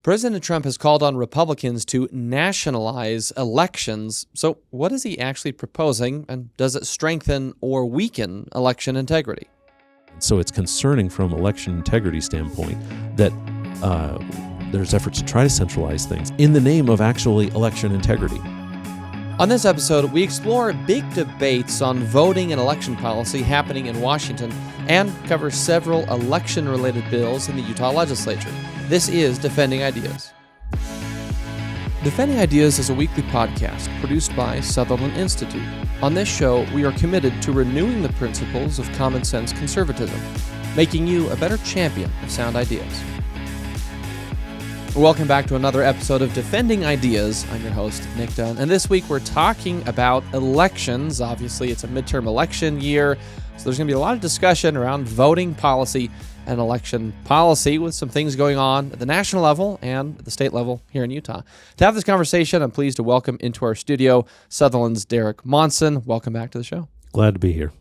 President Trump has called on Republicans to nationalize elections. So what is he actually proposing, and does it strengthen or weaken election integrity? So it's concerning from election integrity standpoint that there's efforts to try to centralize things in the name of actually election integrity. On this episode, we explore big debates on voting and election policy happening in Washington and cover several election-related bills in the Utah Legislature. This is Defending Ideas. Defending Ideas is a weekly podcast produced by Sutherland Institute. On this show, we are committed to renewing the principles of common sense conservatism, making you a better champion of sound ideas. Welcome back to another episode of Defending Ideas. I'm your host, Nic Dunn, and this week we're talking about elections. Obviously, it's a midterm election year, so there's going to be a lot of discussion around voting policy and election policy with some things going on at the national level and at the state level here in Utah. To have this conversation, I'm pleased to welcome into our studio Sutherland's Derek Monson. Welcome back to the show. Glad to be here.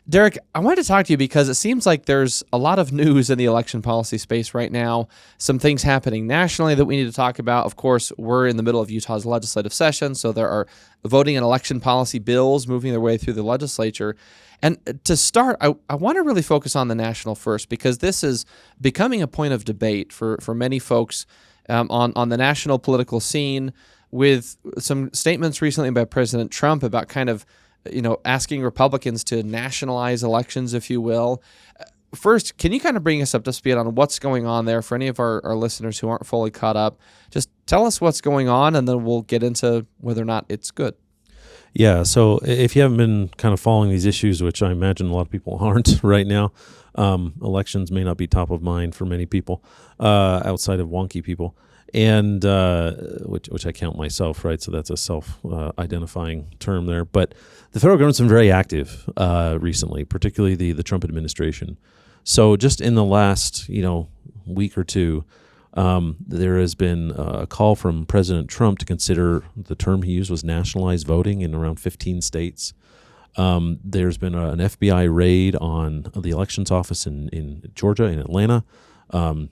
Derek, I wanted to talk to you because it seems like there's a lot of news in the election policy space right now, some things happening nationally that we need to talk about. Of course, we're in the middle of Utah's legislative session, so there are voting and election policy bills moving their way through the legislature. And to start, I want to really focus on the national first, because this is becoming a point of debate for many folks on the national political scene, with some statements recently by President Trump about kind of asking Republicans to nationalize elections, if you will. First, can you kind of bring us up to speed on what's going on there for any of our listeners who aren't fully caught up? Just tell us what's going on, and then we'll get into whether or not it's good. Yeah, so if you haven't been kind of following these issues, which I imagine a lot of people aren't right now, elections may not be top of mind for many people outside of wonky people, and which I count myself, right? So that's a self-identifying term there. But the federal government's been very active recently, particularly the Trump administration. So just in the last week or two, there has been a call from President Trump to consider, the term he used was nationalize voting in around 15 states. There's been an FBI raid on the elections office in Georgia, in Atlanta, kind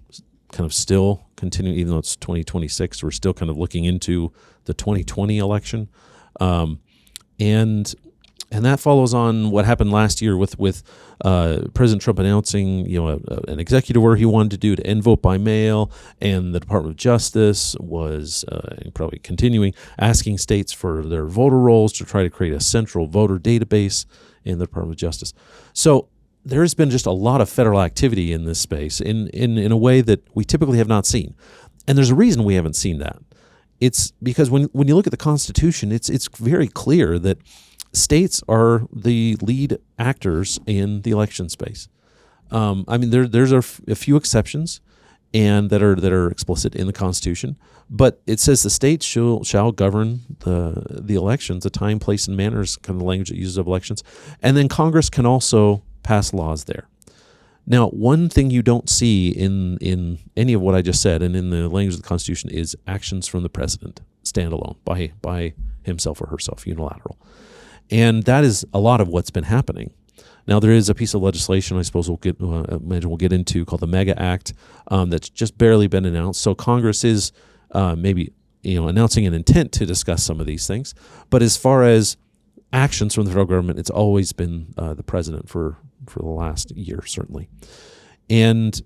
of still continuing, even though it's 2026, we're still kind of looking into the 2020 election. And that follows on what happened last year with President Trump announcing, an executive order he wanted to do to end vote by mail, and the Department of Justice was probably continuing asking states for their voter rolls to try to create a central voter database in the Department of Justice. So there has been just a lot of federal activity in this space in a way that we typically have not seen, and there's a reason we haven't seen that. It's because when you look at the Constitution, it's very clear that states are the lead actors in the election space. There's a few exceptions, and that are explicit in the Constitution, but it says the states shall govern the elections, the time, place, and manner is kind of the language it uses of elections, and then Congress can also pass laws there. Now, one thing you don't see in any of what I just said and in the language of the Constitution is actions from the president, standalone, by himself or herself, unilateral. And that is a lot of what's been happening. Now, there is a piece of legislation I suppose we'll get into called the MEGA Act that's just barely been announced. So Congress is maybe announcing an intent to discuss some of these things. But as far as actions from the federal government, it's always been the president for the last year, certainly. And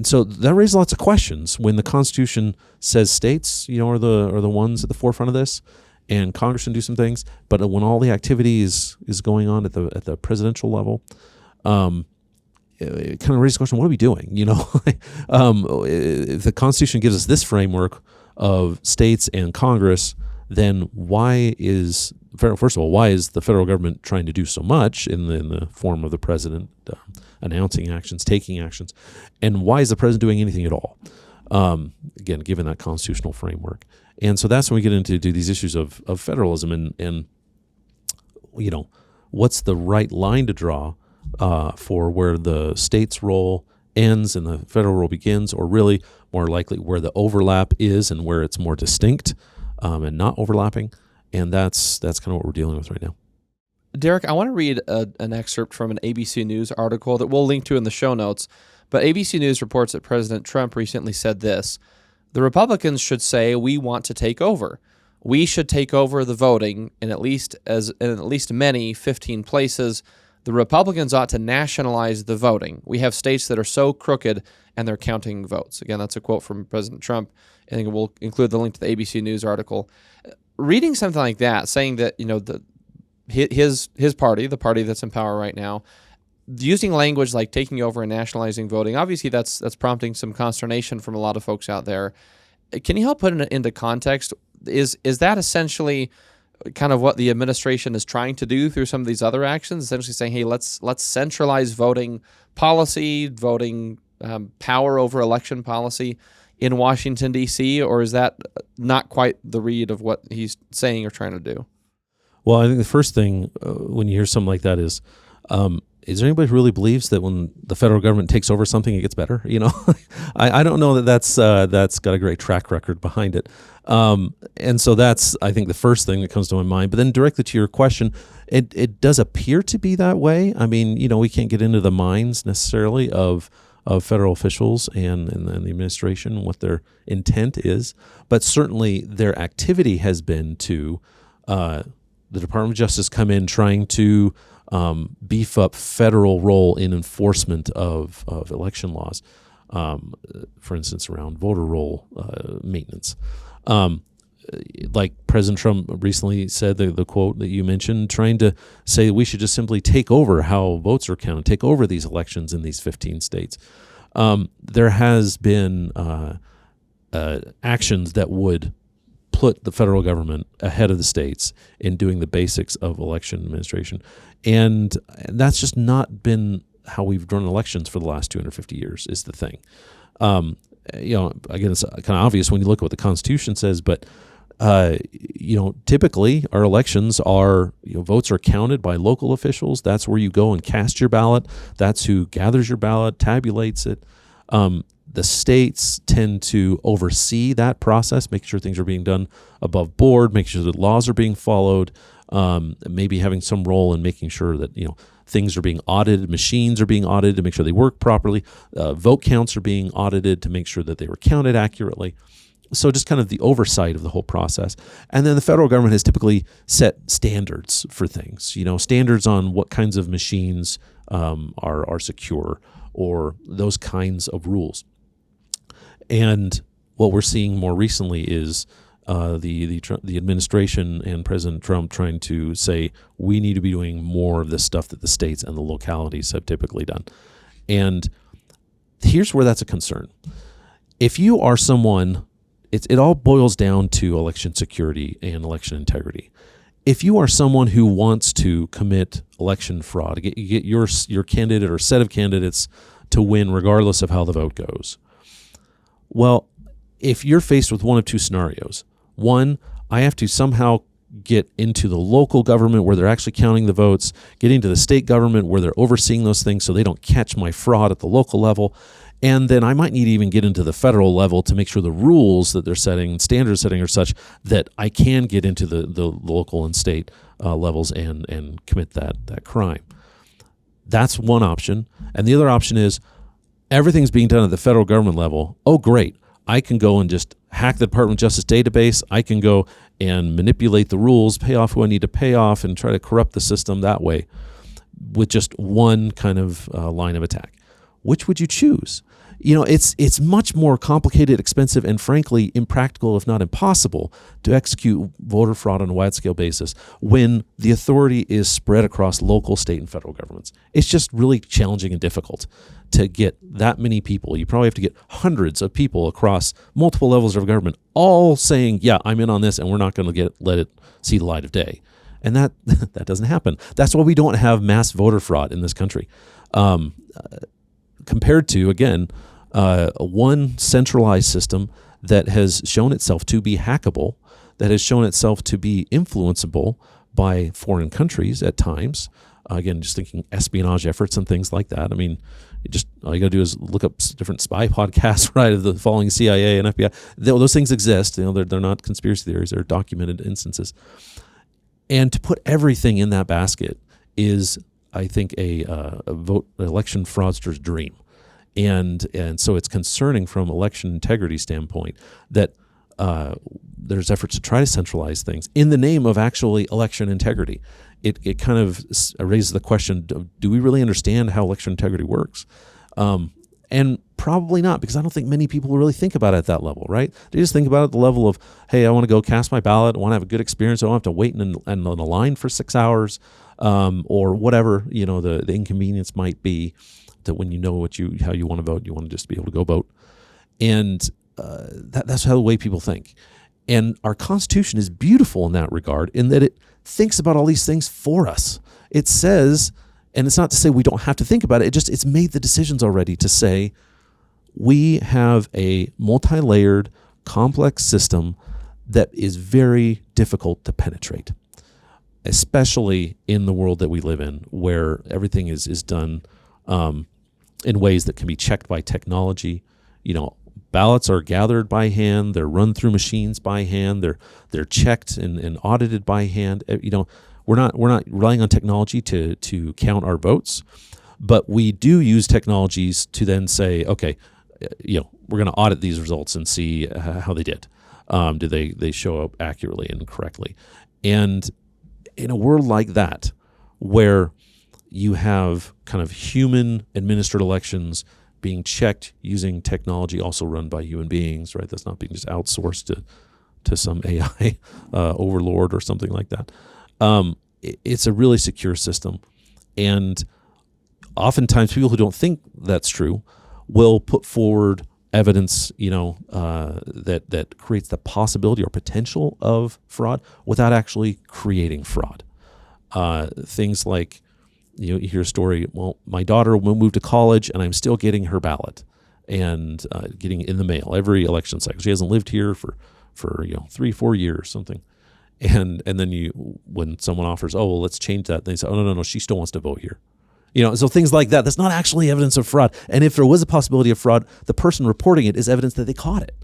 so that raises lots of questions when the Constitution says states are the ones at the forefront of this, and Congress can do some things, but when all the activity is going on at the presidential level, it kind of raises the question: what are we doing? If the Constitution gives us this framework of states and Congress, then why is the federal government trying to do so much in the form of the president announcing actions, taking actions, and why is the president doing anything at all? Again, given that constitutional framework. And so that's when we get into these issues of federalism and what's the right line to draw for where the state's role ends and the federal role begins, or really more likely where the overlap is and where it's more distinct and not overlapping. And that's kind of what we're dealing with right now. Derek, I want to read an excerpt from an ABC News article that we'll link to in the show notes. But ABC News reports that President Trump recently said this: The Republicans should say, we want to take over. We should take over the voting in at least many 15 places. The Republicans ought to nationalize the voting. We have states that are so crooked and they're counting votes. Again, that's a quote from President Trump. I think we'll include the link to the ABC News article. Reading something like that, saying that his party, the party that's in power right now, using language like taking over and nationalizing voting, obviously that's prompting some consternation from a lot of folks out there. Can you help put it into context? Is that essentially kind of what the administration is trying to do through some of these other actions? Essentially saying, hey, let's centralize voting policy, voting power over election policy in Washington, D.C., or is that not quite the read of what he's saying or trying to do? Well, I think the first thing when you hear something like that is there anybody who really believes that when the federal government takes over something, it gets better? I don't know that's got a great track record behind it. And so that's, I think, the first thing that comes to my mind. But then directly to your question, it does appear to be that way. I mean, we can't get into the minds necessarily of federal officials and the administration, what their intent is. But certainly their activity has been to the Department of Justice come in trying to beef up federal role in enforcement of election laws, for instance, around voter roll maintenance. Like President Trump recently said, the quote that you mentioned, trying to say we should just simply take over how votes are counted, take over these elections in these 15 states. There has been actions that would put the federal government ahead of the states in doing the basics of election administration. And that's just not been how we've run elections for the last 250 years is the thing. Again, it's kind of obvious when you look at what the Constitution says, but typically our elections are, votes are counted by local officials. That's where you go and cast your ballot. That's who gathers your ballot, tabulates it. The states tend to oversee that process, make sure things are being done above board, make sure that laws are being followed, maybe having some role in making sure that, things are being audited, machines are being audited to make sure they work properly, vote counts are being audited to make sure that they were counted accurately. So just kind of the oversight of the whole process. And then the federal government has typically set standards for things, standards on what kinds of machines are secure or those kinds of rules. And what we're seeing more recently is the administration and President Trump trying to say we need to be doing more of this stuff that the states and the localities have typically done. And here's where that's a concern. If you are someone, it all boils down to election security and election integrity. If you are someone who wants to commit election fraud, get your candidate or set of candidates to win regardless of how the vote goes, well, if you're faced with one of two scenarios, one, I have to somehow get into the local government where they're actually counting the votes, get into the state government where they're overseeing those things so they don't catch my fraud at the local level, and then I might need to even get into the federal level to make sure the rules that they're setting, standards setting are such that I can get into the local and state levels and commit that crime. That's one option. And the other option is everything's being done at the federal government level. Oh, great. I can go and just hack the Department of Justice database. I can go and manipulate the rules, pay off who I need to pay off, and try to corrupt the system that way with just one kind of line of attack. Which would you choose? It's much more complicated, expensive, and frankly impractical, if not impossible, to execute voter fraud on a wide-scale basis when the authority is spread across local, state, and federal governments. It's just really challenging and difficult to get that many people. You probably have to get hundreds of people across multiple levels of government all saying, yeah, I'm in on this, and we're not going to let it see the light of day. And that doesn't happen. That's why we don't have mass voter fraud in this country. Compared to, again, one centralized system that has shown itself to be hackable, that has shown itself to be influenceable by foreign countries at times. Again, just thinking espionage efforts and things like that. I mean, all you got to do is look up different spy podcasts, right, of the following CIA and FBI. Those things exist. They're not conspiracy theories. They're documented instances. And to put everything in that basket is, I think, a election fraudster's dream. And so it's concerning from election integrity standpoint that there's efforts to try to centralize things in the name of actually election integrity. It kind of raises the question, do we really understand how election integrity works? And probably not, because I don't think many people really think about it at that level, right? They just think about it at the level of, hey, I want to go cast my ballot. I want to have a good experience. I don't have to wait in a line for 6 hours, or whatever, the inconvenience might be, that when you know how you want to vote, you want to just be able to go vote. And that's how the way people think. And our Constitution is beautiful in that regard, in that it thinks about all these things for us. It says, and it's not to say we don't have to think about it, it's made the decisions already to say we have a multi-layered, complex system that is very difficult to penetrate, especially in the world that we live in, where everything is done in ways that can be checked by technology. Ballots are gathered by hand, they're run through machines by hand, they're checked and audited by hand. We're not relying on technology to count our votes, but we do use technologies to then say, okay, we're going to audit these results and see how they did. Do they show up accurately and correctly? And in a world like that, where you have kind of human administered elections being checked using technology, also run by human beings, right? That's not being just outsourced to some AI overlord or something like that. It's a really secure system. And oftentimes people who don't think that's true will put forward evidence, that creates the possibility or potential of fraud without actually creating fraud. Things like, you hear a story, well, my daughter will move to college and I'm still getting her ballot and getting it in the mail every election cycle. She hasn't lived here for 3-4 years, something. And then when someone offers, oh, well, let's change that, they say, oh, no, she still wants to vote here. So things like that, that's not actually evidence of fraud. And if there was a possibility of fraud, the person reporting it is evidence that they caught it.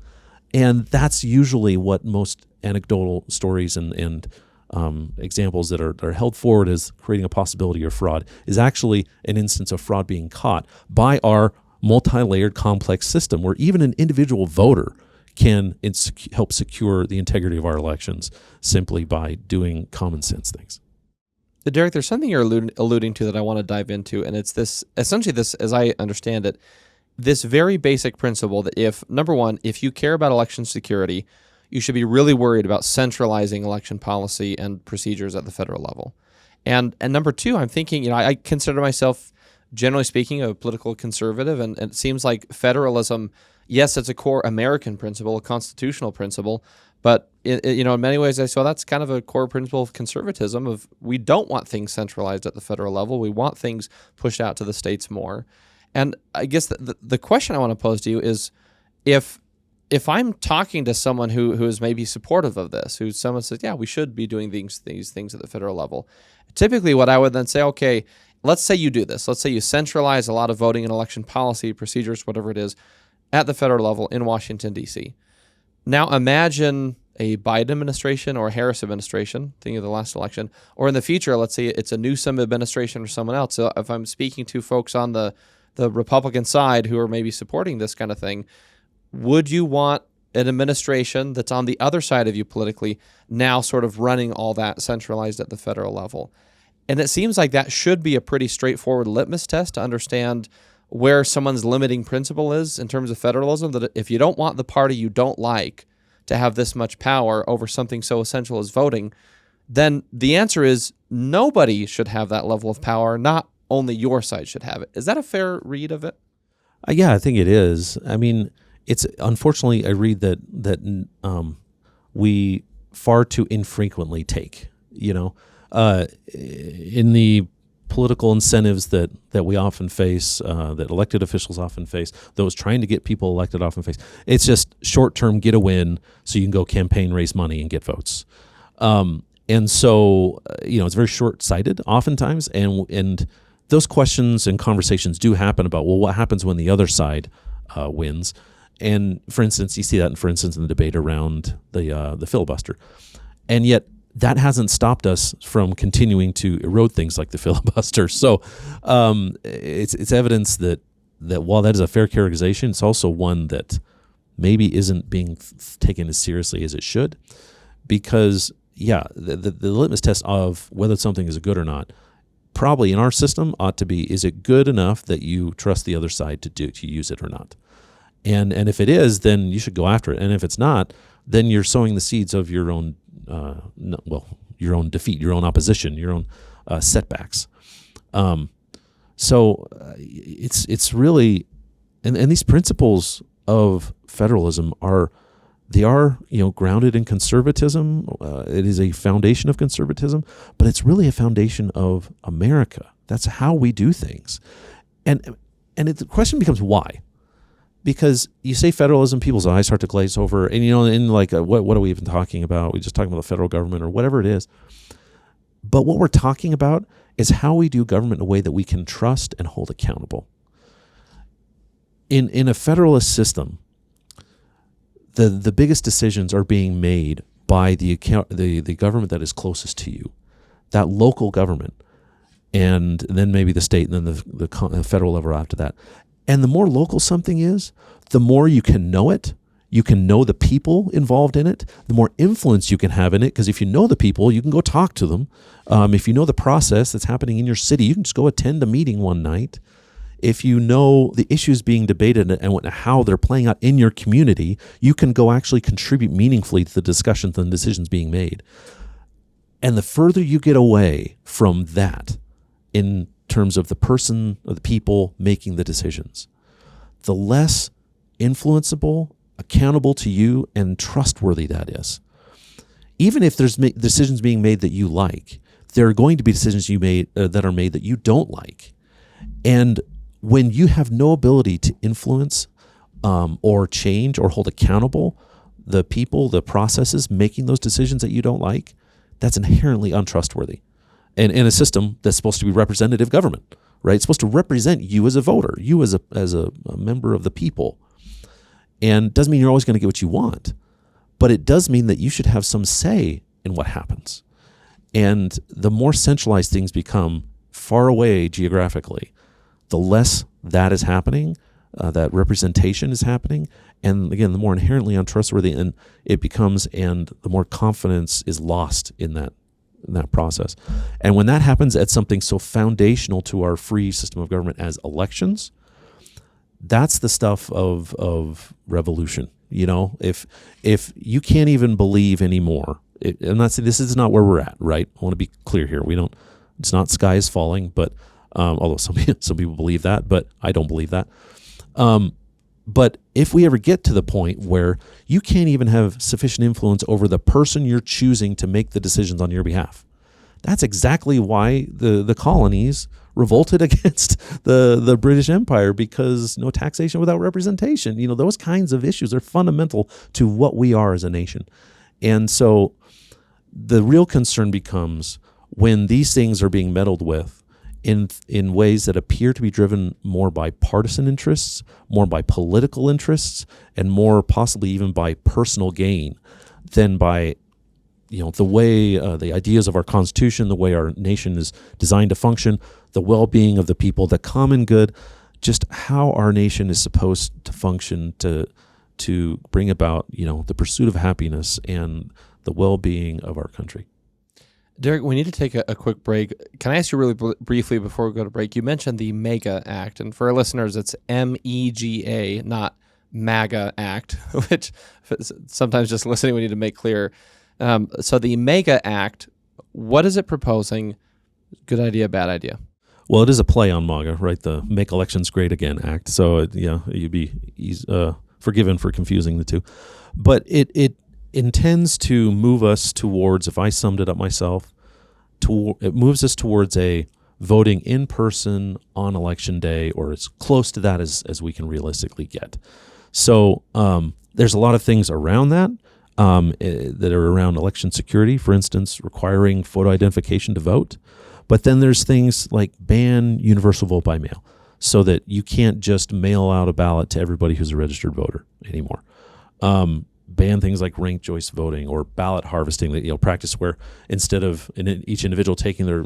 And that's usually what most anecdotal stories and examples that are held forward as creating a possibility of fraud is actually an instance of fraud being caught by our multi-layered complex system, where even an individual voter can help secure the integrity of our elections simply by doing common sense things. Derek, there's something you're alluding to that I want to dive into, and it's this, essentially this, as I understand it, this very basic principle that number one, if you care about election security, you should be really worried about centralizing election policy and procedures at the federal level. And number two, I'm thinking, I consider myself, generally speaking, a political conservative, and it seems like federalism, yes, it's a core American principle, a constitutional principle, but in many ways I saw that's kind of a core principle of conservatism, of we don't want things centralized at the federal level. We want things pushed out to the states more. And I guess the question I want to pose to you is, if I'm talking to someone who is maybe supportive of this, who someone says, yeah, we should be doing these things at the federal level, typically what I would then say, okay, let's say you do this. Let's say you centralize a lot of voting and election policy, procedures, whatever it is, at the federal level in Washington, D.C. Now imagine a Biden administration or a Harris administration, thinking of the last election, or in the future, let's say it's a Newsom administration or someone else. So if I'm speaking to folks on the Republican side who are maybe supporting this kind of thing, would you want an administration that's on the other side of you politically now sort of running all that centralized at the federal level? And it seems like that should be a pretty straightforward litmus test to understand where someone's limiting principle is in terms of federalism, that if you don't want the party you don't like to have this much power over something so essential as voting, then the answer is nobody should have that level of power, not only your side should have it. Is that a fair read of it? Yeah, I think it is. I mean, it's unfortunately a read that we far too infrequently take. In the political incentives that we often face, that elected officials often face, those trying to get people elected often face, it's just short-term get a win so you can go campaign, raise money, and get votes. And so, it's very short-sighted oftentimes, and those questions and conversations do happen about, well, what happens when the other side wins? And for instance, you see that, in the debate around the filibuster. And yet, that hasn't stopped us from continuing to erode things like the filibuster. So it's evidence that that while that is a fair characterization, it's also one that maybe isn't being taken as seriously as it should, because the litmus test of whether something is good or not probably in our system ought to be, is it good enough that you trust the other side to use it or not? And if it is, then you should go after it. And if it's not, then you're sowing the seeds of your own your own defeat, your own opposition, your own setbacks. So it's really, and these principles of federalism are grounded in conservatism. It is a foundation of conservatism, but it's really a foundation of America. That's how we do things. And the question becomes why? Because you say federalism, people's eyes start to glaze over, and what are we even talking about? We're just talking about the federal government or whatever it is. But what we're talking about is how we do government in a way that we can trust and hold accountable. In a federalist system, the biggest decisions are being made by the government that is closest to you, that local government, and then maybe the state, and then the federal level after that. And the more local something is, the more you can know it. You can know the people involved in it, the more influence you can have in it, because if you know the people, you can go talk to them. If you know the process that's happening in your city, you can just go attend a meeting one night. If you know the issues being debated and how they're playing out in your community, you can go actually contribute meaningfully to the discussions and decisions being made. And the further you get away from that in terms of the person or the people making the decisions, the less influenceable, accountable to you, and trustworthy that is. Even if there's decisions being made that you like, there are going to be decisions that are made that you don't like. And when you have no ability to influence or change or hold accountable the people, the processes making those decisions that you don't like, that's inherently untrustworthy. And in a system that's supposed to be representative government, right? It's supposed to represent you as a voter, you as a member of the people. And doesn't mean you're always going to get what you want, but it does mean that you should have some say in what happens. And the more centralized things become far away geographically, the less that is happening, that representation is happening, and again, the more inherently untrustworthy and it becomes, and the more confidence is lost in that process. And when that happens at something so foundational to our free system of government as elections, that's the stuff of revolution. If you can't even believe anymore, I'm not saying this is not where we're at, right? I want to be clear here. It's not sky is falling, but although some people believe that, but I don't believe that. But if we ever get to the point where you can't even have sufficient influence over the person you're choosing to make the decisions on your behalf, that's exactly why the colonies revolted against the British Empire, because no taxation without representation. Those kinds of issues are fundamental to what we are as a nation. And so the real concern becomes when these things are being meddled with in ways that appear to be driven more by partisan interests, more by political interests, and more possibly even by personal gain than by the way the ideas of our Constitution, the way our nation is designed to function, the well-being of the people, the common good, just how our nation is supposed to function to bring about the pursuit of happiness and the well-being of our country. Derek, we need to take a quick break. Can I ask you really briefly before we go to break? You mentioned the MEGA Act, and for our listeners, it's MEGA, not MAGA Act, which sometimes just listening we need to make clear. So the MEGA Act, what is it proposing? Good idea, bad idea? Well, it is a play on MAGA, right? The Make Elections Great Again Act. So, you'd be forgiven for confusing the two. But it intends to move us towards, if I summed it up myself, it moves us towards a voting in person on election day, or as close to that as we can realistically get. So there's a lot of things around that that are around election security, for instance, requiring photo identification to vote. But then there's things like ban universal vote by mail, so that you can't just mail out a ballot to everybody who's a registered voter anymore. Ban things like ranked choice voting or ballot harvesting, that practice where instead of each individual taking their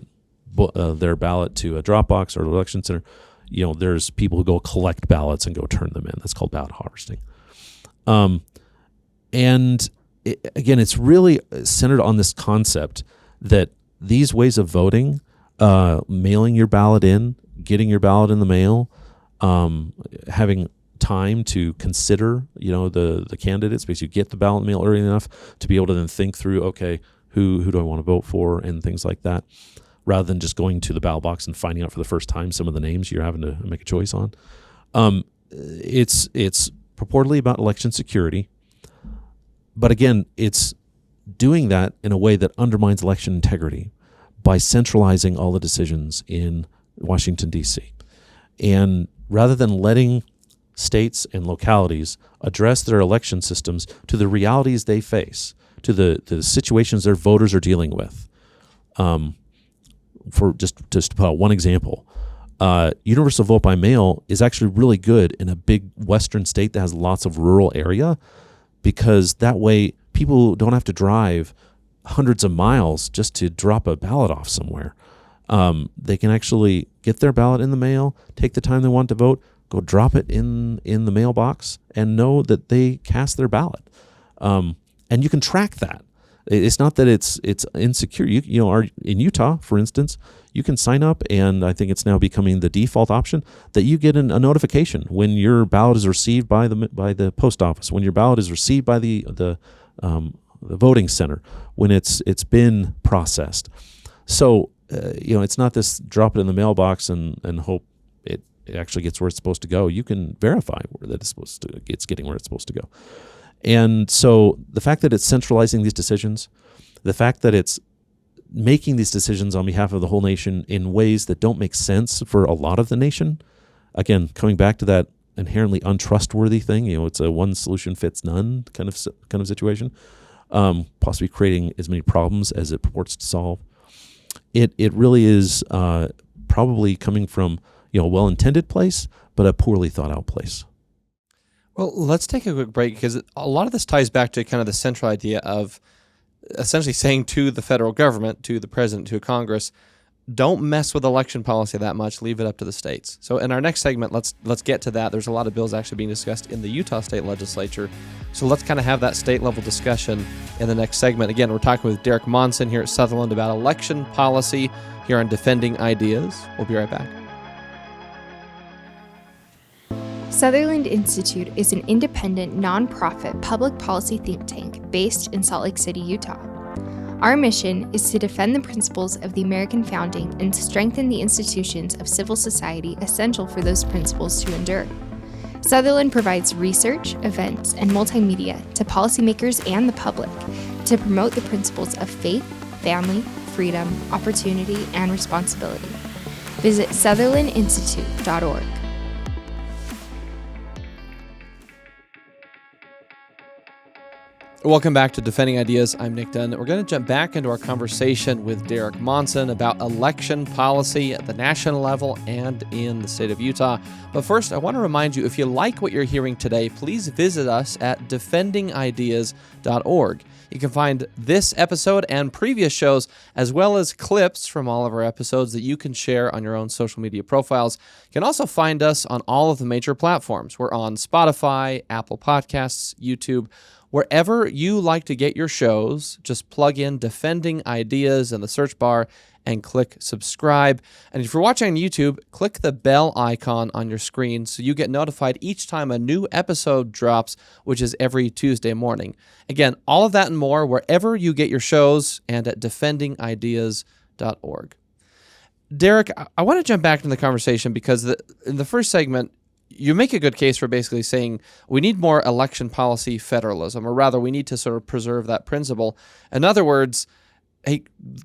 ballot to a drop box or an election center, there's people who go collect ballots and go turn them in. That's called ballot harvesting. Again, it's really centered on this concept that these ways of voting, mailing your ballot in, getting your ballot in the mail, having time to consider, the candidates, because you get the ballot mail early enough to be able to then think through, okay, who do I want to vote for, and things like that, rather than just going to the ballot box and finding out for the first time some of the names you're having to make a choice on. It's purportedly about election security, but again, it's doing that in a way that undermines election integrity by centralizing all the decisions in Washington, D.C. And rather than letting states and localities address their election systems to the realities they face, to the situations their voters are dealing with. For just to put out one example, universal vote by mail is actually really good in a big western state that has lots of rural area, because that way people don't have to drive hundreds of miles just to drop a ballot off somewhere. They can actually get their ballot in the mail, take the time they want to vote, go drop it in the mailbox, and know that they cast their ballot. And you can track that. It's not that it's insecure. In Utah, for instance, you can sign up, and I think it's now becoming the default option that you get a notification when your ballot is received by the post office, when your ballot is received by the voting center, when it's been processed. So it's not this drop it in the mailbox and hope it actually gets where it's supposed to go. You can verify that it's getting where it's supposed to go. And so the fact that it's centralizing these decisions, the fact that it's making these decisions on behalf of the whole nation in ways that don't make sense for a lot of the nation, again, coming back to that inherently untrustworthy thing, it's a one solution fits none kind of situation, possibly creating as many problems as it purports to solve. It really is probably coming from a well-intended place, but a poorly thought out place. Well, let's take a quick break, because a lot of this ties back to kind of the central idea of essentially saying to the federal government, to the president, to Congress, don't mess with election policy that much, leave it up to the states. So in our next segment, let's get to that. There's a lot of bills actually being discussed in the Utah State Legislature. So let's kind of have that state level discussion in the next segment. Again, we're talking with Derek Monson here at Sutherland about election policy here on Defending Ideas. We'll be right back. Sutherland Institute is an independent, nonprofit public policy think tank based in Salt Lake City, Utah. Our mission is to defend the principles of the American founding and strengthen the institutions of civil society essential for those principles to endure. Sutherland provides research, events, and multimedia to policymakers and the public to promote the principles of faith, family, freedom, opportunity, and responsibility. Visit sutherlandinstitute.org. Welcome back to Defending Ideas. I'm Nic Dunn. We're going to jump back into our conversation with Derek Monson about election policy at the national level and in the state of Utah. But first, I want to remind you, if you like what you're hearing today, please visit us at defendingideas.org. You can find this episode and previous shows, as well as clips from all of our episodes that you can share on your own social media profiles. You can also find us on all of the major platforms. We're on Spotify, Apple Podcasts, YouTube. Wherever you like to get your shows, just plug in Defending Ideas in the search bar and click subscribe. And if you're watching on YouTube, click the bell icon on your screen so you get notified each time a new episode drops, which is every Tuesday morning. Again, all of that and more wherever you get your shows and at defendingideas.org. Derek, I want to jump back into the conversation because in the first segment, you make a good case for basically saying we need more election policy federalism, or rather we need to sort of preserve that principle. In other words, hey,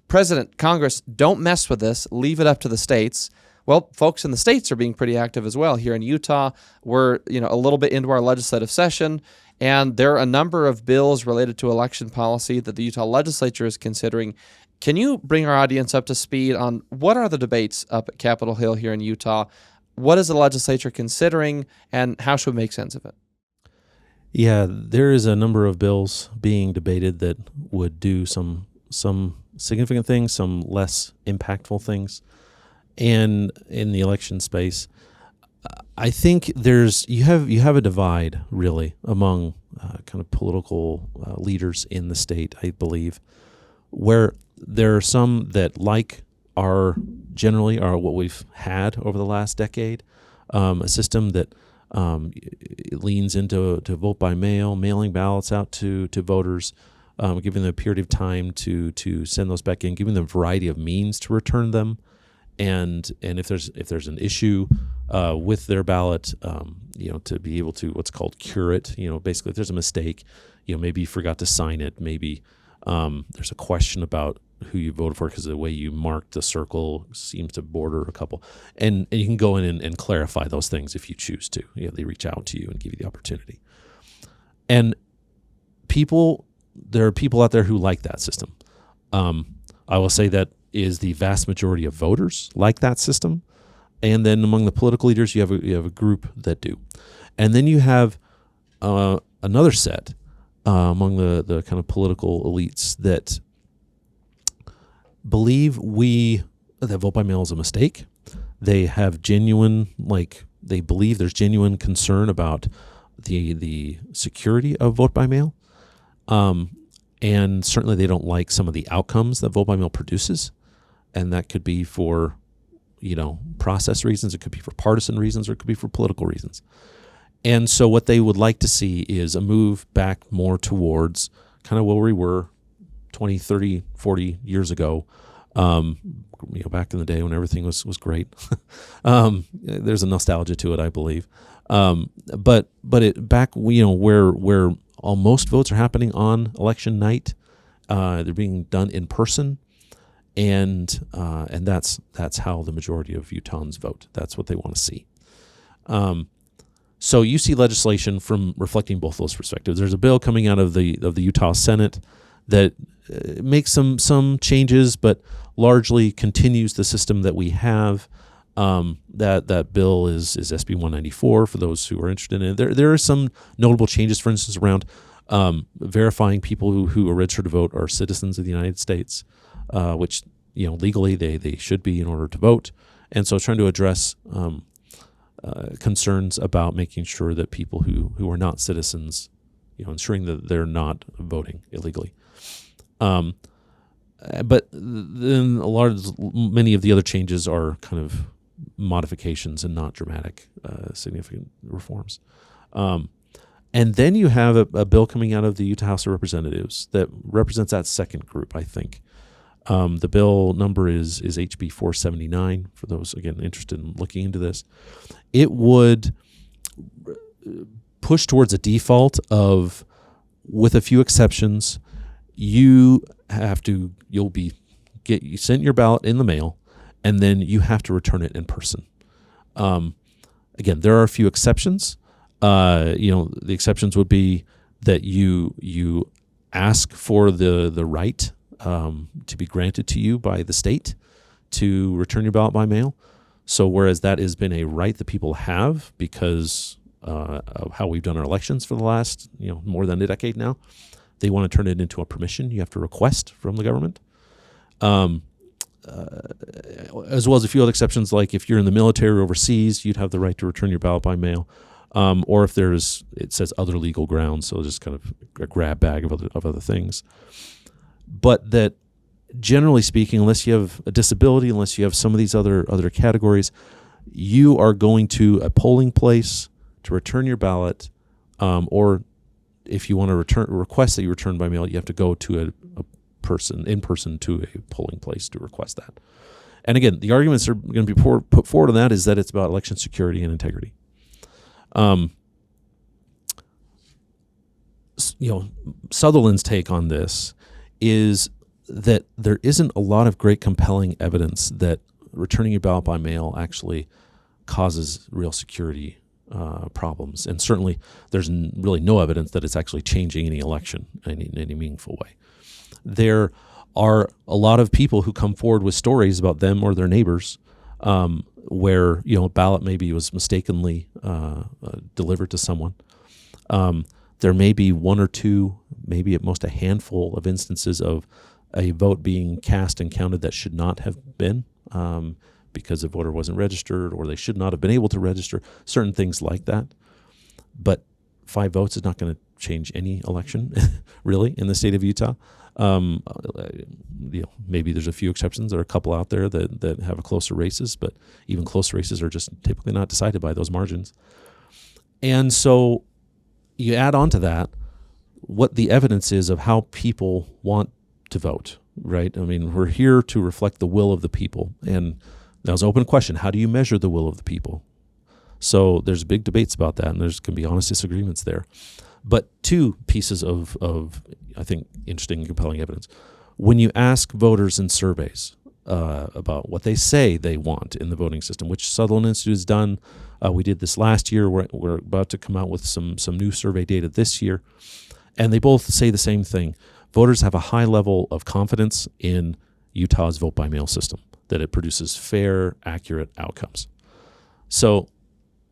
President, Congress, don't mess with this. Leave it up to the states. Well, folks in the states are being pretty active as well. Here in Utah, we're a little bit into our legislative session, and there are a number of bills related to election policy that the Utah legislature is considering. Can you bring our audience up to speed on what are the debates up at Capitol Hill here in Utah? What is the legislature considering, and how should we make sense of it? Yeah, there is a number of bills being debated that would do some significant things, some less impactful things. and in the election space, I think you have a divide really among kind of political leaders in the state, I believe, where there are some that generally are what we've had over the last decade, a system that leans into vote by mail, mailing ballots out to voters, giving them a period of time to send those back in, giving them a variety of means to return them, and if there's an issue with their ballot, to be able to what's called cure it. Basically, if there's a mistake, maybe you forgot to sign it, maybe there's a question about who you voted for because the way you marked the circle seems to border a couple, and you can go in and clarify those things if you choose to. They reach out to you and give you the opportunity. And there are people out there who like that system. I will say that is the vast majority of voters like that system, and then among the political leaders, you have a group that do, and then you have another set among the kind of political elites that believe that vote by mail is a mistake. They have they believe there's genuine concern about the security of vote by mail, and certainly they don't like some of the outcomes that vote by mail produces. And that could be for, process reasons. It could be for partisan reasons, or it could be for political reasons. And so what they would like to see is a move back more towards kind of where we were 20, 30, 40 years ago, back in the day when everything was great. There's a nostalgia to it, I believe. But it back, where most votes are happening on election night, they're being done in person. And that's how the majority of Utahns vote. That's what they want to see. So you see legislation from reflecting both those perspectives. There's a bill coming out of the Utah Senate that makes some changes, but largely continues the system that we have. That bill is SB 194 for those who are interested in it. There are some notable changes, for instance, around verifying people who are registered to vote are citizens of the United States. Which legally they should be in order to vote, and so trying to address concerns about making sure that people who are not citizens, ensuring that they're not voting illegally. But then many of the other changes are kind of modifications and not dramatic, significant reforms. And then you have a bill coming out of the Utah House of Representatives that represents that second group, I think. The bill number is HB 479, for those, again, interested in looking into this. It would push towards a default of, with a few exceptions, you sent your ballot in the mail, and then you have to return it in person. Again, there are a few exceptions. The exceptions would be that you ask for the right to be granted to you by the state to return your ballot by mail. So whereas that has been a right that people have because of how we've done our elections for the last more than a decade now, they want to turn it into a permission you have to request from the government. As well as a few other exceptions, like if you're in the military or overseas, you'd have the right to return your ballot by mail. Or if it says other legal grounds, so just kind of a grab bag of other things. But that, generally speaking, unless you have a disability, unless you have some of these other categories, you are going to a polling place to return your ballot, or if you want to request that you return by mail, you have to go to in person to a polling place to request that. And again, the arguments are going to be put forward on that is that it's about election security and integrity. Sutherland's take on this is that there isn't a lot of great compelling evidence that returning your ballot by mail actually causes real security problems. And certainly there's really no evidence that it's actually changing any election in any meaningful way. There are a lot of people who come forward with stories about them or their neighbors where a ballot maybe was mistakenly delivered to someone. There may be one or two, maybe at most a handful of instances of a vote being cast and counted that should not have been, because a voter wasn't registered or they should not have been able to register, certain things like that. But 5 votes is not going to change any election, really, in the state of Utah. Maybe there's a few exceptions. There are a couple out there that have closer races, but even close races are just typically not decided by those margins. And so you add on to that what the evidence is of how people want to vote, right? I mean, we're here to reflect the will of the people. And that was an open question. How do you measure the will of the people? So there's big debates about that, and there's can be honest disagreements there. But 2 pieces of I think, interesting and compelling evidence. When you ask voters in surveys about what they say they want in the voting system, which Sutherland Institute has done, we did this last year. We're about to come out with some new survey data this year, and they both say the same thing. Voters have a high level of confidence in Utah's vote-by-mail system, that it produces fair, accurate outcomes. So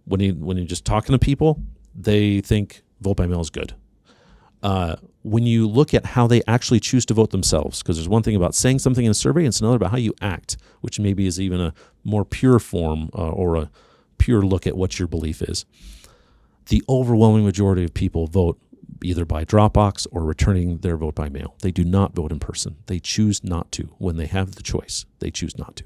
when you're just talking to people, they think vote-by-mail is good. When you look at how they actually choose to vote themselves, because there's one thing about saying something in a survey, and it's another about how you act, which maybe is even a more pure form or a pure look at what your belief is. The overwhelming majority of people vote either by drop box or returning their vote by mail. They do not vote in person. They choose not to. When they have the choice, they choose not to.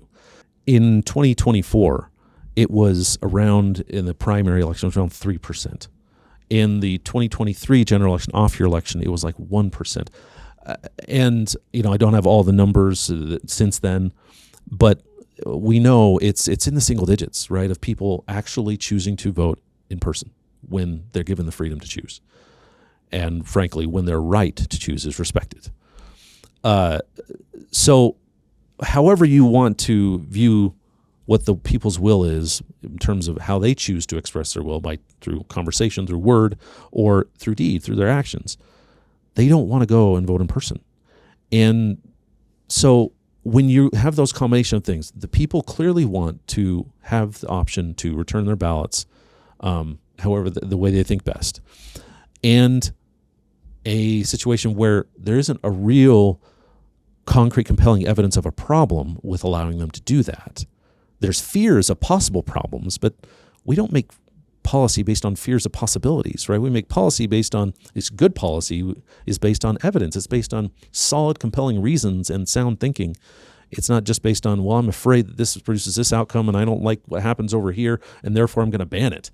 In 2024, it was around, in the primary election, it was around 3%. In the 2023 general election, off-year election, it was like 1%. And, I don't have all the numbers since then, but we know it's in the single digits, right, of people actually choosing to vote in person when they're given the freedom to choose. And frankly, when their right to choose is respected. So however you want to view what the people's will is in terms of how they choose to express their will through conversation, through word, or through deed, through their actions, they don't want to go and vote in person. And so when you have those combination of things, the people clearly want to have the option to return their ballots however the way they think best. And a situation where there isn't a real concrete, compelling evidence of a problem with allowing them to do that. There's fears of possible problems, but we don't make policy based on fears of possibilities, right? We make policy based on, it's good policy is based on evidence. It's based on solid, compelling reasons and sound thinking. It's not just based on, well, I'm afraid that this produces this outcome and I don't like what happens over here, and therefore I'm going to ban it.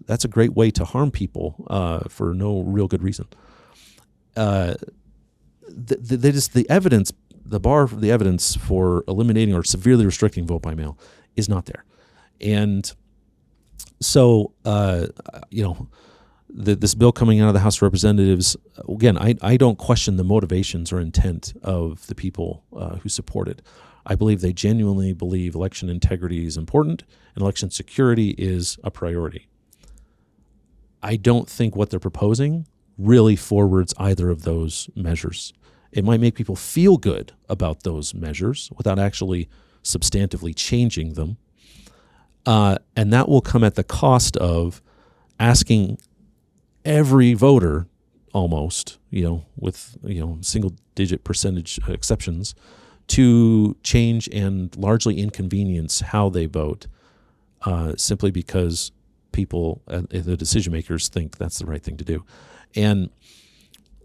That's a great way to harm people for no real good reason. The evidence, the bar for the evidence for eliminating or severely restricting vote by mail is not there. And so, this bill coming out of the House of Representatives, again, I don't question the motivations or intent of the people who support it. I believe they genuinely believe election integrity is important and election security is a priority. I don't think what they're proposing really forwards either of those measures. It might make people feel good about those measures without actually substantively changing them. And that will come at the cost of asking every voter almost, with, single-digit percentage exceptions, to change and largely inconvenience how they vote simply because people, the decision makers, think that's the right thing to do. And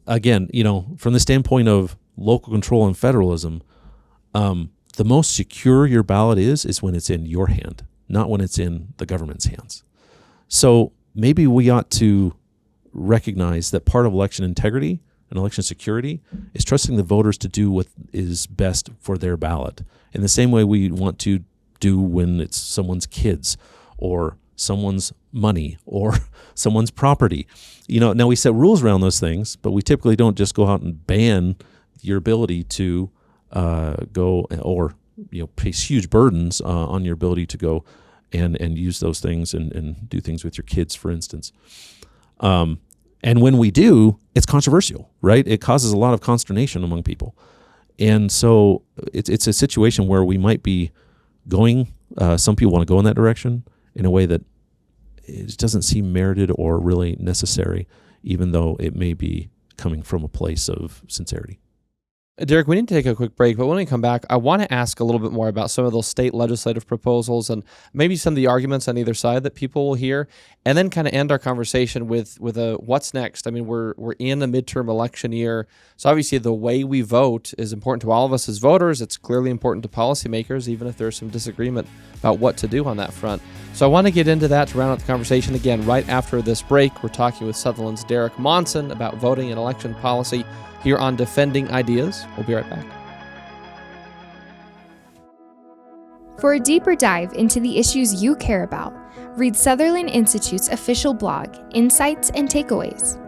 again, from the standpoint of local control and federalism, the most secure your ballot is when it's in your hand, not when it's in the government's hands. So maybe we ought to recognize that part of election integrity and election security is trusting the voters to do what is best for their ballot. In the same way we want to do when it's someone's kids or someone's money or someone's property. Now we set rules around those things, but we typically don't just go out and ban your ability to go or place huge burdens on your ability to go and use those things and do things with your kids, for instance. And when we do, it's controversial, right? It causes a lot of consternation among people. And so it's a situation where we might be going, some people want to go in that direction in a way that it doesn't seem merited or really necessary, even though it may be coming from a place of sincerity. Derek, we need to take a quick break, but when we come back, I want to ask a little bit more about some of those state legislative proposals and maybe some of the arguments on either side that people will hear, and then kind of end our conversation with a what's next. I mean, we're in a midterm election year, so obviously the way we vote is important to all of us as voters. It's clearly important to policymakers, even if there's some disagreement about what to do on that front. So I want to get into that to round out the conversation again right after this break. We're talking with Sutherland's Derek Monson about voting and election policy here on Defending Ideas. We'll be right back. For a deeper dive into the issues you care about, read Sutherland Institute's official blog, Insights and Takeaways.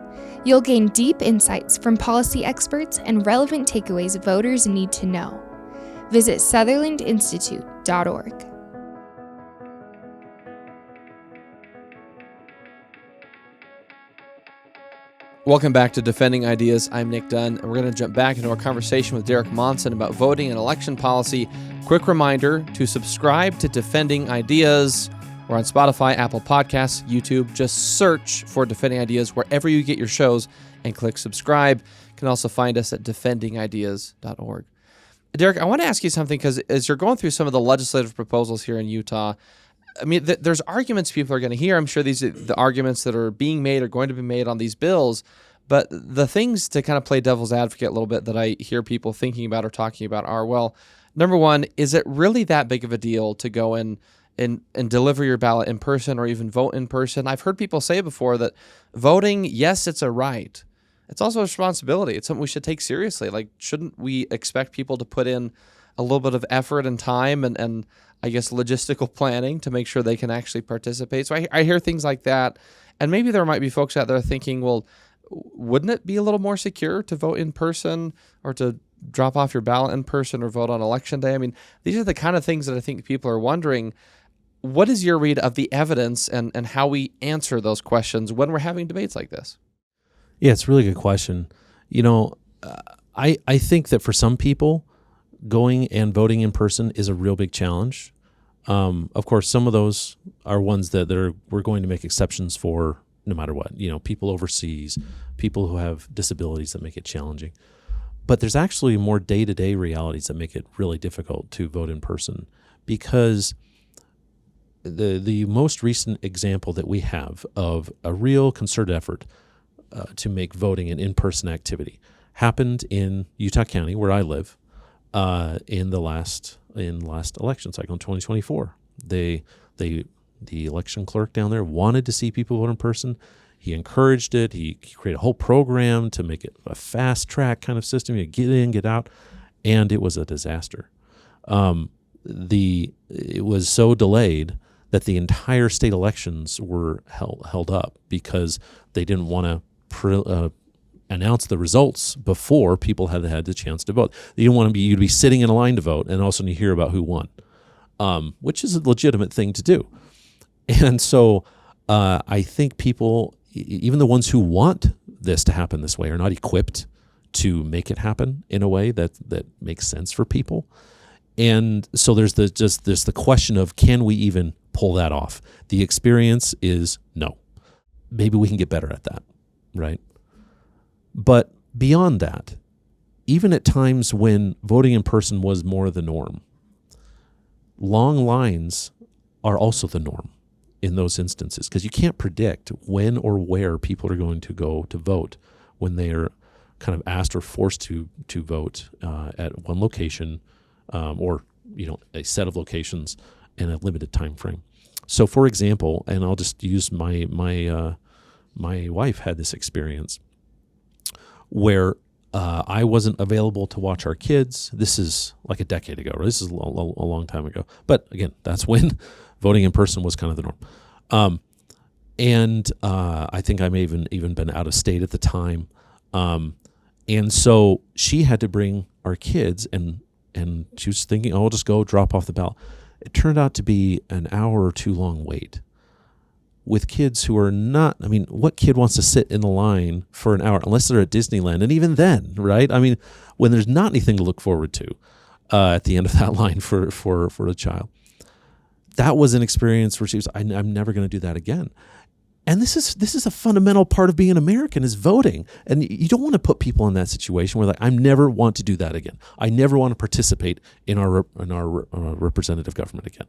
You'll gain deep insights from policy experts and relevant takeaways voters need to know. Visit sutherlandinstitute.org. Welcome back to Defending Ideas. I'm Nic Dunn, and we're going to jump back into our conversation with Derek Monson about voting and election policy. Quick reminder to subscribe to Defending Ideas. We're on Spotify, Apple Podcasts, YouTube. Just search for Defending Ideas wherever you get your shows and click subscribe. You can also find us at defendingideas.org. Derek, I want to ask you something, because as you're going through some of the legislative proposals here in Utah, I mean, there's arguments people are going to hear. I'm sure these are the arguments that are being made or going to be made on these bills. But the things to kind of play devil's advocate a little bit that I hear people thinking about or talking about are, well, number one, is it really that big of a deal to go in and deliver your ballot in person or even vote in person? I've heard people say before that voting, yes, it's a right. It's also a responsibility. It's something we should take seriously. Like, shouldn't we expect people to put in a little bit of effort and time and I guess logistical planning to make sure they can actually participate? So I hear things like that. And maybe there might be folks out there thinking, well, wouldn't it be a little more secure to vote in person or to drop off your ballot in person or vote on election day? I mean, these are the kind of things that I think people are wondering. What is your read of the evidence and how we answer those questions when we're having debates like this? Yeah, it's a really good question. You know, I think that for some people, going and voting in person is a real big challenge. Of course, some of those are ones that we're going to make exceptions for no matter what. You know, people overseas, people who have disabilities that make it challenging. But there's actually more day-to-day realities that make it really difficult to vote in person, because the most recent example that we have of a real concerted effort to make voting an in-person activity happened in Utah County, where I live, in the last election cycle in 2024. The election clerk down there wanted to see people vote in person. He encouraged it. He created a whole program to make it a fast track kind of system. You get in, get out, and it was a disaster. It was so delayed that the entire state elections were held up because they didn't want to announce the results before people had the chance to vote. You don't want you'd be sitting in a line to vote, and all of a sudden you hear about who won, which is a legitimate thing to do. And so I think people, even the ones who want this to happen this way, are not equipped to make it happen in a way that makes sense for people. And so there's the question of, can we even pull that off? The experience is no. Maybe we can get better at that, right? But beyond that, even at times when voting in person was more the norm, long lines are also the norm in those instances, because you can't predict when or where people are going to go to vote when they are kind of asked or forced to vote at one location or a set of locations in a limited time frame. So, for example, and I'll just use my wife had this experience where I wasn't available to watch our kids. This is like a decade ago. This is a long time ago. But again, that's when voting in person was kind of the norm. And I think I may even been out of state at the time. And so she had to bring our kids, and she was thinking, I'll just go drop off the ballot. It turned out to be an hour or two long wait with kids who are not, I mean, what kid wants to sit in the line for an hour unless they're at Disneyland? And even then, right? I mean, when there's not anything to look forward to at the end of that line for a child. That was an experience where she was, I'm never going to do that again. And this is a fundamental part of being an American, is voting. And you don't want to put people in that situation where I never want to do that again. I never want to participate in our representative government again.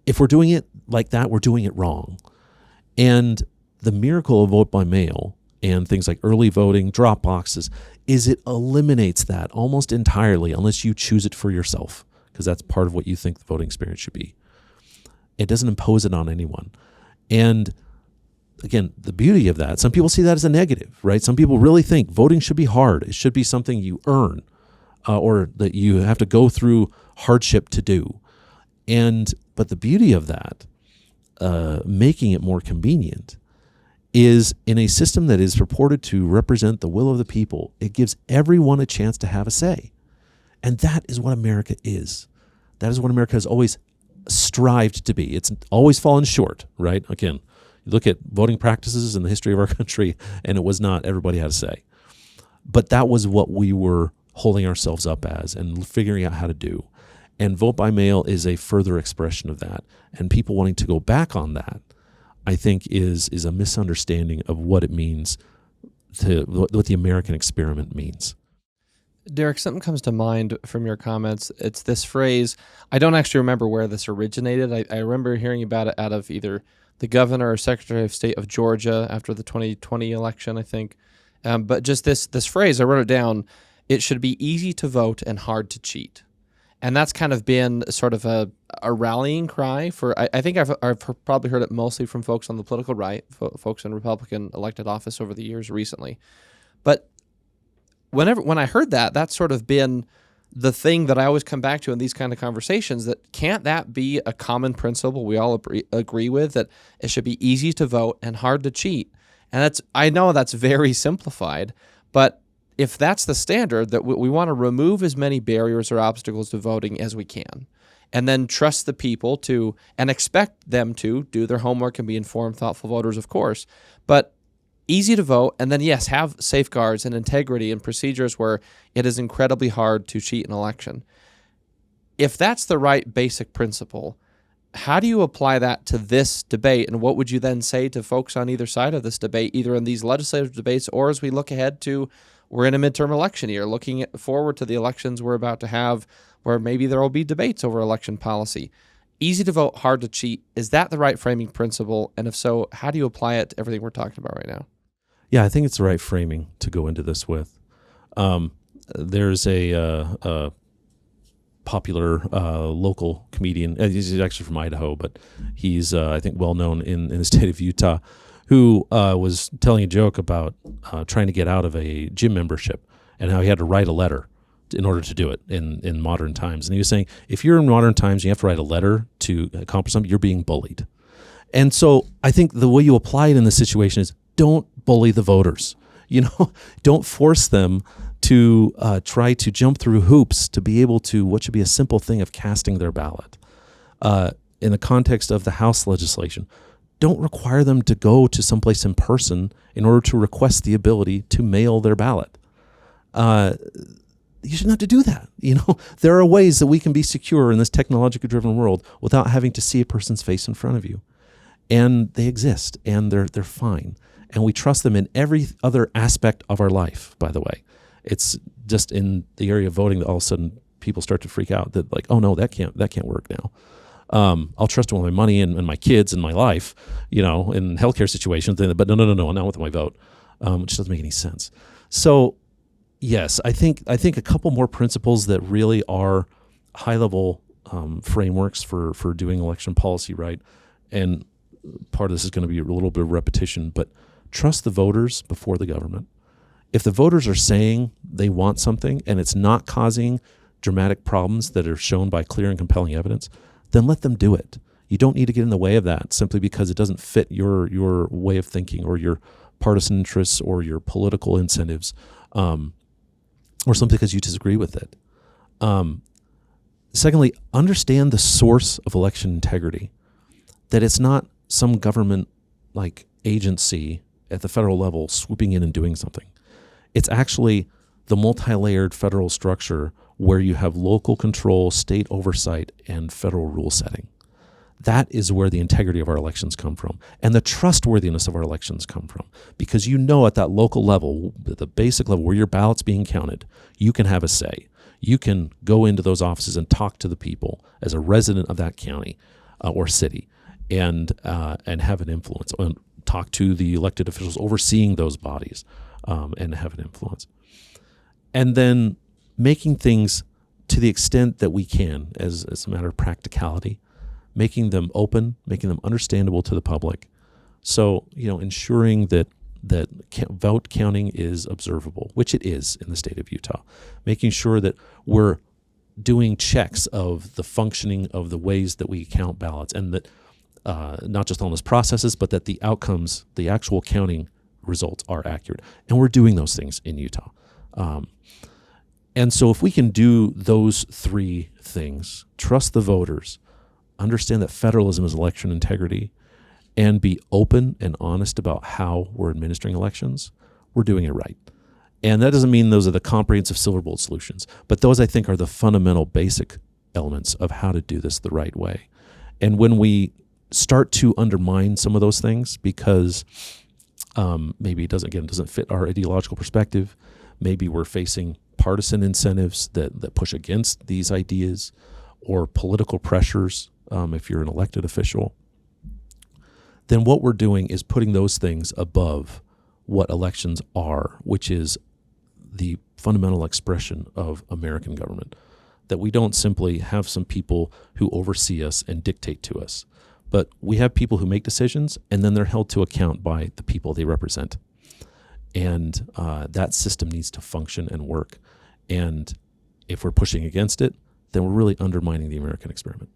If we're doing it like that, we're doing it wrong. And the miracle of vote by mail and things like early voting, drop boxes, is it eliminates that almost entirely unless you choose it for yourself, because that's part of what you think the voting experience should be. It doesn't impose it on anyone. And again, the beauty of that, some people see that as a negative, right? Some people really think voting should be hard. It should be something you earn or that you have to go through hardship to do. But the beauty of that, making it more convenient, is in a system that is purported to represent the will of the people, it gives everyone a chance to have a say. And that is what America is. That is what America has always strived to be. It's always fallen short, right? Again, you look at voting practices in the history of our country, and it was not everybody had a say. But that was what we were holding ourselves up as and figuring out how to do. And vote by mail is a further expression of that. And people wanting to go back on that, I think, is a misunderstanding of what it means, what the American experiment means. Derek, something comes to mind from your comments. It's this phrase. I don't actually remember where this originated. I remember hearing about it out of either the governor or secretary of state of Georgia after the 2020 election, I think. But just this phrase, I wrote it down. It should be easy to vote and hard to cheat. And that's kind of been sort of a rallying cry for, I think I've probably heard it mostly from folks on the political right, folks in Republican elected office over the years recently. But when I heard that, that's sort of been the thing that I always come back to in these kind of conversations, that can't that be a common principle we all agree with, that it should be easy to vote and hard to cheat? And I know that's very simplified, but if that's the standard, that we want to remove as many barriers or obstacles to voting as we can, and then trust the people to, and expect them to do their homework and be informed, thoughtful voters, of course, but easy to vote, and then, yes, have safeguards and integrity and procedures where it is incredibly hard to cheat an election. If that's the right basic principle, how do you apply that to this debate, and what would you then say to folks on either side of this debate, either in these legislative debates or as we look ahead to, we're in a midterm election year, looking forward to the elections we're about to have, where maybe there will be debates over election policy. Easy to vote, hard to cheat. Is that the right framing principle? And if so, how do you apply it to everything we're talking about right now? Yeah, I think it's the right framing to go into this with. There's a popular local comedian. He's actually from Idaho, but he's, I think, well-known in the state of Utah, who was telling a joke about trying to get out of a gym membership and how he had to write a letter in order to do it in modern times. And he was saying, if you're in modern times, you have to write a letter to accomplish something, you're being bullied. And so I think the way you apply it in this situation is, don't bully the voters. Don't force them to try to jump through hoops to be able to what should be a simple thing of casting their ballot. In the context of the House legislation, don't require them to go to someplace in person in order to request the ability to mail their ballot. You shouldn't have to do that. There are ways that we can be secure in this technologically driven world without having to see a person's face in front of you. And they exist, and they're fine. And we trust them in every other aspect of our life, by the way. It's just in the area of voting that all of a sudden people start to freak out that, like, oh no, that can't work now. I'll trust them with my money and my kids and my life, in healthcare situations, but no, not with my vote, which doesn't make any sense. So yes, I think a couple more principles that really are high level frameworks for doing election policy right. And part of this is going to be a little bit of repetition, but trust the voters before the government. If the voters are saying they want something and it's not causing dramatic problems that are shown by clear and compelling evidence, then let them do it. You don't need to get in the way of that simply because it doesn't fit your way of thinking or your partisan interests or your political incentives, or simply because you disagree with it. Secondly, understand the source of election integrity, that it's not some government agency at the federal level swooping in and doing something. It's actually the multi-layered federal structure where you have local control, state oversight, and federal rule setting. That is where the integrity of our elections come from, and the trustworthiness of our elections come from. Because at that local level, the basic level where your ballot's being counted, you can have a say. You can go into those offices and talk to the people as a resident of that county or city, and have an influence. And talk to the elected officials overseeing those bodies, and have an influence. And then making things, to the extent that we can, as a matter of practicality, making them open, making them understandable to the public. So, ensuring that vote counting is observable, which it is in the state of Utah. Making sure that we're doing checks of the functioning of the ways that we count ballots, and that not just on those processes, but that the outcomes, the actual counting results, are accurate. And we're doing those things in Utah. And so if we can do those three things, trust the voters, understand that federalism is election integrity, and be open and honest about how we're administering elections, we're doing it right. And that doesn't mean those are the comprehensive silver bullet solutions, but those, I think, are the fundamental basic elements of how to do this the right way. And when we start to undermine some of those things because maybe it doesn't fit our ideological perspective, maybe we're facing partisan incentives that push against these ideas, or political pressures if you're an elected official, then what we're doing is putting those things above what elections are, which is the fundamental expression of American government. That we don't simply have some people who oversee us and dictate to us, but we have people who make decisions, and then they're held to account by the people they represent. And that system needs to function and work. And if we're pushing against it, then we're really undermining the American experiment.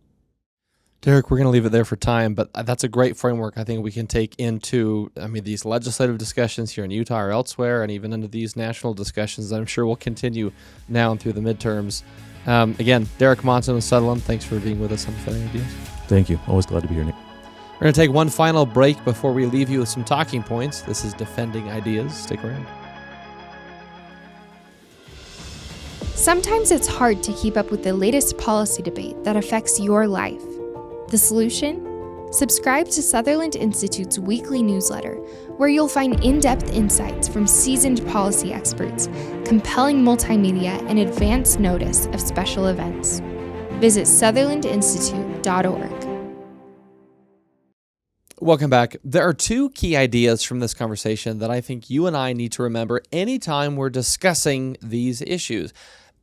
Derek, we're going to leave it there for time, but that's a great framework I think we can take into, these legislative discussions here in Utah or elsewhere, and even into these national discussions that I'm sure will continue now and through the midterms. Again, Derek Monson with Sutherland, thanks for being with us on Defending Ideas. Thank you. Always glad to be here, Nick. We're going to take one final break before we leave you with some talking points. This is Defending Ideas. Stick around. Sometimes it's hard to keep up with the latest policy debate that affects your life. The solution? Subscribe to Sutherland Institute's weekly newsletter, where you'll find in-depth insights from seasoned policy experts, compelling multimedia, and advance notice of special events. Visit sutherlandinstitute.org. Welcome back. There are two key ideas from this conversation that I think you and I need to remember anytime we're discussing these issues.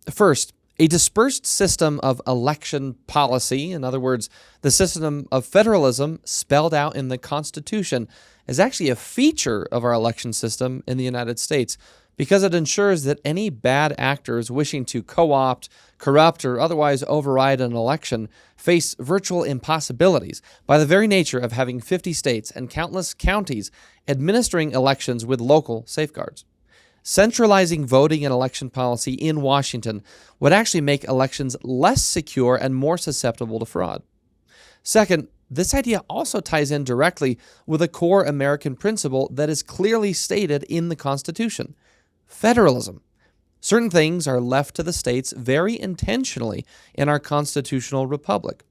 First, a dispersed system of election policy, in other words, the system of federalism spelled out in the Constitution, is actually a feature of our election system in the United States because it ensures that any bad actors wishing to co-opt, corrupt, or otherwise override an election face virtual impossibilities by the very nature of having 50 states and countless counties administering elections with local safeguards. Centralizing voting and election policy in Washington would actually make elections less secure and more susceptible to fraud. Second, this idea also ties in directly with a core American principle that is clearly stated in the Constitution: federalism. Certain things are left to the states very intentionally in our constitutional republic.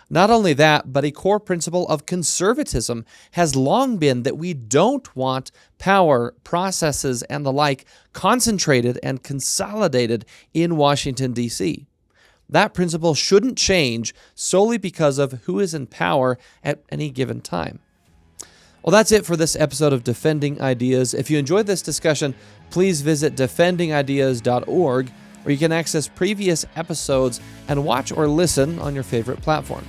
Not only that, but a core principle of conservatism has long been that we don't want power, processes, and the like concentrated and consolidated in Washington, D.C. That principle shouldn't change solely because of who is in power at any given time. Well, that's it for this episode of Defending Ideas. If you enjoyed this discussion, please visit defendingideas.org, where you can access previous episodes and watch or listen on your favorite platform.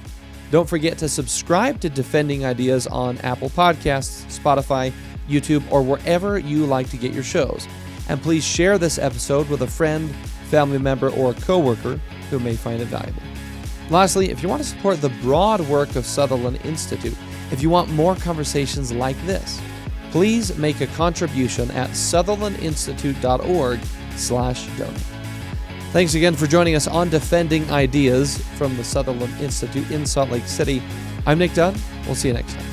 Don't forget to subscribe to Defending Ideas on Apple Podcasts, Spotify, YouTube, or wherever you like to get your shows. And please share this episode with a friend, family member, or coworker who may find it valuable. Lastly, if you want to support the broad work of Sutherland Institute, if you want more conversations like this, please make a contribution at sutherlandinstitute.org/donate. Thanks again for joining us on Defending Ideas from the Sutherland Institute in Salt Lake City. I'm Nic Dunn. We'll see you next time.